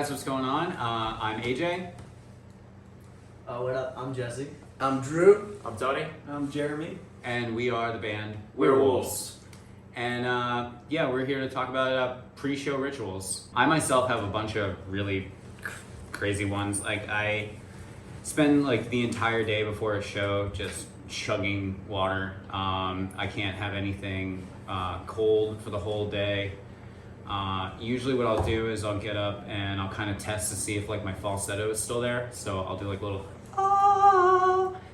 Guys, what's going on? I'm AJ. What up? I'm Jesse. I'm Drew. I'm Tony. I'm Jeremy. And we are the band Werewolves. And yeah, we're here to talk about pre-show rituals. I myself have a bunch of really crazy ones. Like I spend like the entire day before a show just chugging water. I can't have anything cold for the whole day. Usually what I'll do is I'll get up and I'll kind of test to see if like my falsetto is still there. So I'll do like a little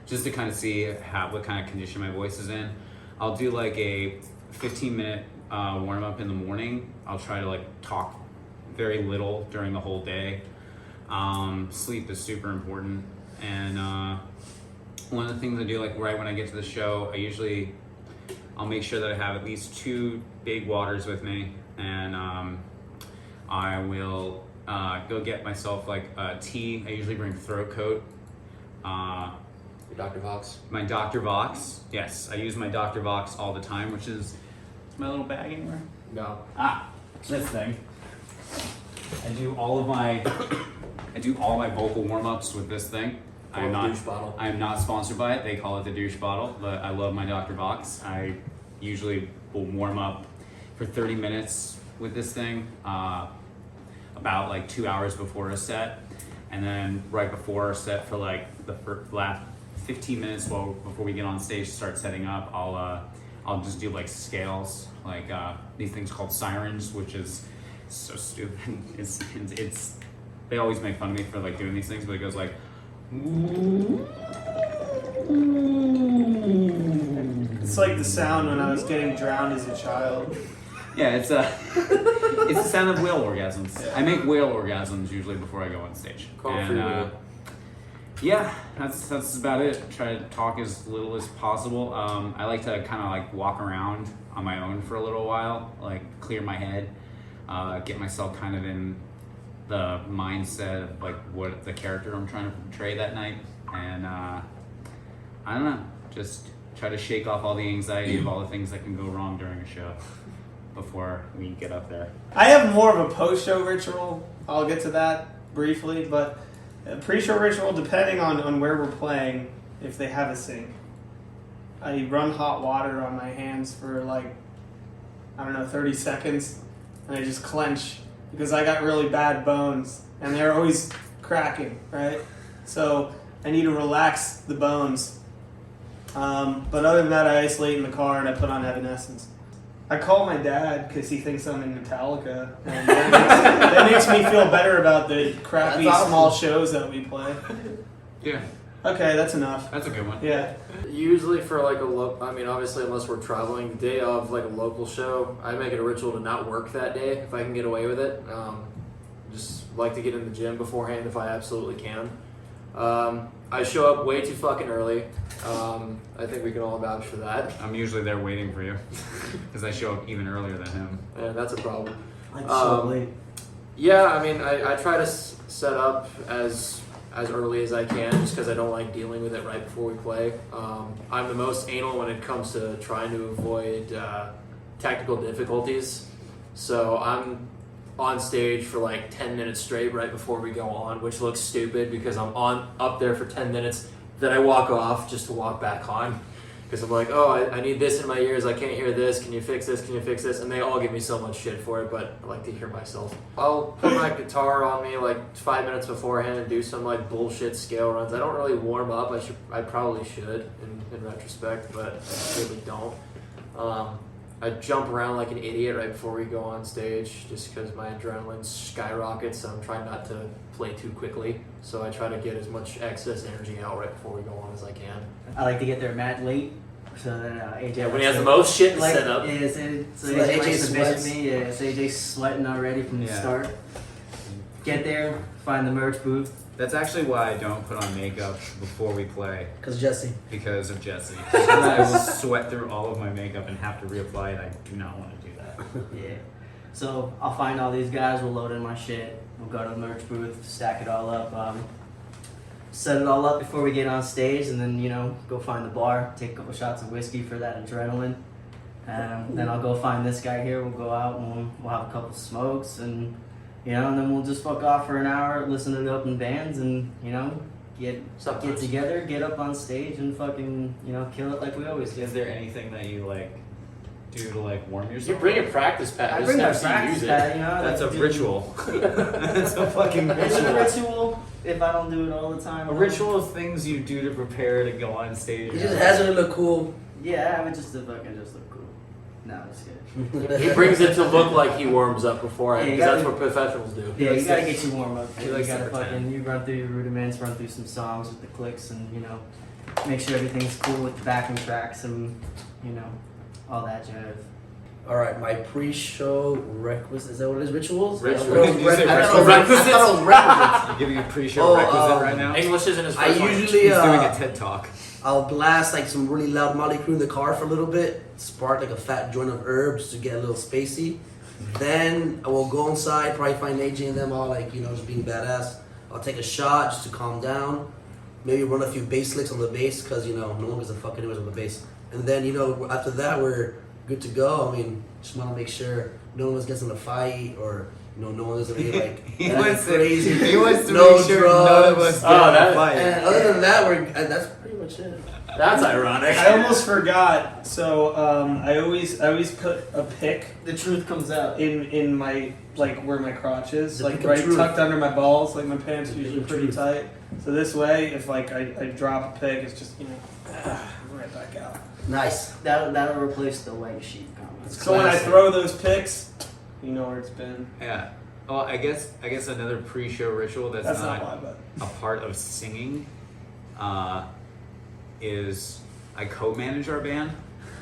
just to kind of see what kind of condition my voice is in. I'll do like a 15-minute warm up in the morning. I'll try to like talk very little during the whole day. Sleep is super important. And one of the things I do like right when I get to the show, I'll make sure that I have at least 2 big waters with me. And I will go get myself like tea. I usually bring throat coat. Your Dr. Vox. My Dr. Vox. Yes, I use my Dr. Vox all the time, which is my little bag anywhere? No. This thing. I do all my vocal warm-ups with this thing. I am not sponsored by it. They call it the douche bottle, but I love my Dr. Vox. I usually will warm up for 30 minutes with this thing, about like 2 hours before a set, and then right before a set for like the last 15 minutes before we get on stage to start setting up, I'll just do like scales, like these things called sirens, which is so stupid. It's they always make fun of me for like doing these things, but it goes like It's like the sound when I was getting drowned as a child. yeah, it's the sound of whale orgasms. Yeah. I make whale orgasms usually before I go on stage. Yeah, that's about it. Try to talk as little as possible. I like to kind of like walk around on my own for a little while, like clear my head, get myself kind of in the mindset of like what the character I'm trying to portray that night, and I don't know, just try to shake off all the anxiety of all the things that can go wrong during a show before we get up there. I have more of a post-show ritual. I'll get to that briefly, but a pre-show ritual, depending on where we're playing, if they have a sink, I run hot water on my hands for like, 30 seconds, and I just clench because I got really bad bones and they're always cracking, right? So I need to relax the bones. But other than that, I isolate in the car and I put on Evanescence. I call my dad because he thinks I'm in Metallica, and that makes me feel better about the crappy small shows that we play. Yeah. Okay, that's enough. That's a good one. Yeah. Usually for like obviously unless we're traveling, the day of like a local show, I make it a ritual to not work that day if I can get away with it. Just like to get in the gym beforehand if I absolutely can. I show up way too fucking early. I think we can all vouch for that. I'm usually there waiting for you because I show up even earlier than him. Yeah, that's a problem. I'm so late. Yeah, I mean, I try to set up as early as I can just because I don't like dealing with it right before we play. I'm the most anal when it comes to trying to avoid technical difficulties. So I'm on stage for like 10 minutes straight right before we go on, which looks stupid because I'm up there for 10 minutes, then I walk off just to walk back on because I'm like, oh, I need this in my ears, I can't hear this, can you fix this, can you fix this? And they all give me so much shit for it, but I like to hear myself. I'll put my guitar on me like 5 minutes beforehand and do some like bullshit scale runs. I don't really warm up, I probably should in retrospect, but I really don't. I jump around like an idiot right before we go on stage just because my adrenaline skyrockets and I'm trying not to play too quickly. So I try to get as much excess energy out right before we go on as I can. I like to get there mad late, so that AJ. When he has the most shit to set up. Yeah, so AJ likes to bitch me. Yeah, so AJ's sweating already from the start. Get there, find the merch booth. That's actually why I don't put on makeup before we play. Because of Jesse. I will sweat through all of my makeup and have to reapply it. I do not want to do that. Yeah. So I'll find all these guys, we'll load in my shit, we'll go to the merch booth, stack it all up, set it all up before we get on stage, and then, go find the bar, take a couple shots of whiskey for that adrenaline. Then I'll go find this guy here, we'll go out and we'll have a couple smokes and You know, and then we'll just fuck off for an hour, listen to the open bands, and you know, get Sometimes. together, get up on stage, and fucking kill it like we always do. Is there anything that you like do to like warm yourself? You bring a practice pad. I just bring my never see you practice use it. pad, you know. I That's a like to do- ritual. That's a fucking It's a ritual. ritual if I don't do it all the time. A ritual is things you do to prepare to go on stage. He just has it to look cool. Yeah, I would just to fucking just look cool. No, I'm just kidding. He brings it to look like he warms up beforehand, Yeah, you because that's gotta- what professionals do. Yeah, likes you gotta to- get you warm up. he You likes to gotta pretend. fucking you run through your rudiments, run through some songs with the clicks, and make sure everything's cool with the backing tracks and all that jazz. All right, my pre-show requisite. Is that what it is? Rituals? Rituals. I thought it was Did you say I thought it was requisites? I thought it was requisites. You're giving a pre-show Oh, requisite right now. English isn't his I first language. usually He's doing a TED talk. I'll blast like some really loud Molly Crew in the car for a little bit, spark like a fat joint of herbs to get a little spacey. Then I will go inside, probably find AJ and them all like just being badass. I'll take a shot just to calm down. Maybe run a few bass licks on the bass because no one gives a fuck anyways on the bass. And then after that we're good to go. I mean, just want to make sure no one gets in a fight or no one doesn't really like He act wants to- crazy. he wants to no make sure drugs. none of us Oh, that- fight. And other than that, that's pretty much it. That's ironic. I almost forgot. So I always put a pick The truth comes out. in my where my crotch is, The like pick of right truth. tucked under my balls. Like my pants are The pick usually of pretty truth. tight. So this way, if I drop a pick, it's just right back out. Nice. That'll replace the white sheep comment. So when I Classic. throw those picks, you know where it's been. Yeah. Well, I guess another pre-show ritual that's That's not not why, but a part of singing is I co-manage our band.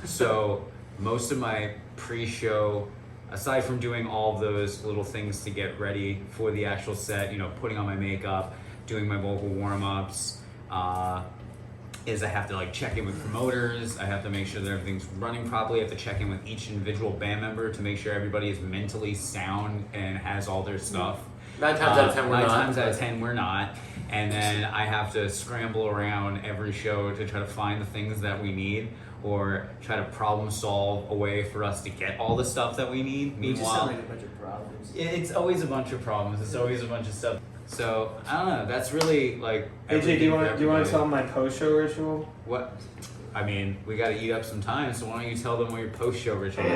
So most of my pre-show, aside from doing all of those little things to get ready for the actual set, putting on my makeup, doing my vocal warm-ups, is I have to check in with promoters. I have to make sure that everything's running properly. I have to check in with each individual band member to make sure everybody is mentally sound and has all their stuff. 9 times out of 10 we're Nine not. times out of 10 we're not. And then I have to scramble around every show to try to find the things that we need or try to problem solve a way for us to get all the stuff that we need. We just sound Meanwhile, like a bunch of problems. it's always a bunch of problems. It's always a bunch of stuff. So I don't know. That's really AJ, everything do you for want to everybody. tell them my post-show ritual? What? I mean, we got to eat up some time. So why don't you tell them what your post-show ritual is?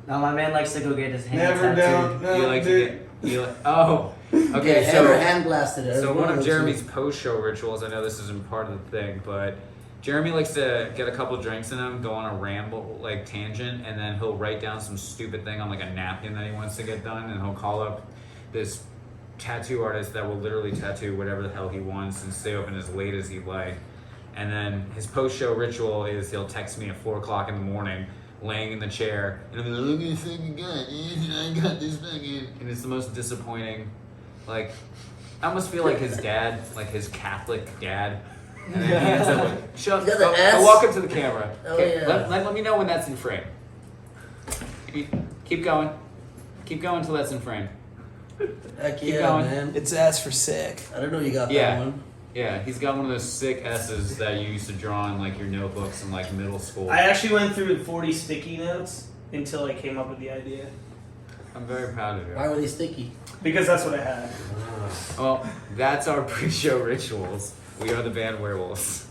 Now my man likes to go get his hand Never tattooed. down. No, You like to dude. get? You like, oh, okay. Get So hand blasted. Every So one of those Jeremy's two. post-show rituals, I know this isn't part of the thing, but Jeremy likes to get a couple drinks in him, go on a ramble, tangent, and then he'll write down some stupid thing on a napkin that he wants to get done, and he'll call up this tattoo artist that will literally tattoo whatever the hell he wants and stay open as late as he'd like. And then his post-show ritual is he'll text me at 4 o'clock in the morning, laying in the chair, and I'll be like, look at this thing you got, I got this fucking, and it's the most disappointing, I almost feel like his dad, his Catholic dad, and then he ends up with, shut, You got the go S? walk up to the camera. Oh, Okay, yeah. let me know when that's in frame. Keep going until that's in frame. Heck Keep yeah, going. man. It's S for sick. I don't know you got Yeah. that one. Yeah, he's got one of those sick S's that you used to draw in your notebooks in middle school. I actually went through 40 sticky notes until I came up with the idea. I'm very proud of you. Why were they sticky? Because that's what I had. Well, that's our pre-show rituals. We are the band Werewolves.